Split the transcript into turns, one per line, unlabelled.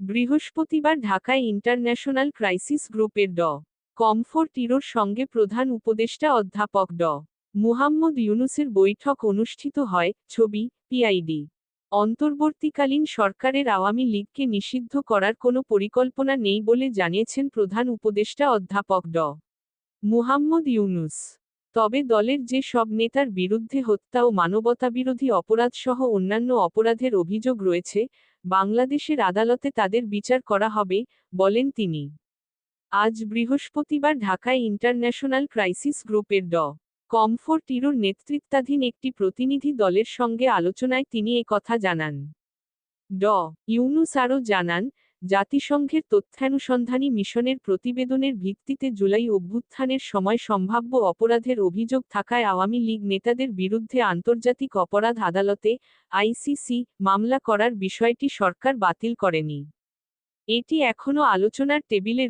বৃহস্পতিবার ঢাকায় international crisis গ্রুপের কমফোর্ট ইরোর সঙ্গে প্রধান উপদেষ্টা অধ্যাপক মুহাম্মদ ইউনূসের বৈঠক অনুষ্ঠিত হয়। ছবি, পিআইডি। অন্তর্বর্তীকালীন সরকারের আওয়ামী লীগকে নিষিদ্ধ করার কোনো পরিকল্পনা নেই বলে জানিয়েছেন প্রধান উপদেষ্টা অধ্যাপক মুহাম্মদ ইউনূস। তবে দলের যে সব নেতার বিরুদ্ধে হত্যা ও মানবতাবিরোধী অপরাধসহ অন্যান্য অপরাধের অভিযোগ রয়েছে, বাংলাদেশের আদালতে তাদের বিচার করা হবে, বলেন তিনি। আজ বৃহস্পতিবার ঢাকায় ইন্টারন্যাশনাল ক্রাইসিস গ্রুপের কমফোর্ট ইরোর নেতৃত্বাধীন একটি প্রতিনিধি দলের সঙ্গে আলোচনায় তিনি একথা জানান। ইউনূস আরও জানান, জাতিসংঘের তথ্যানুসন্ধানী মিশনের প্রতিবেদনের ভিত্তিতে জুলাই অভ্যুত্থানের সময় সম্ভাব্য অপরাধের অভিযোগ থাকায় আওয়ামী লীগ নেতাদের বিরুদ্ধে আন্তর্জাতিক অপরাধ আদালতে আইসিসি মামলা করার বিষয়টি সরকার বাতিল করেনি। এটি এখনও আলোচনার টেবিলে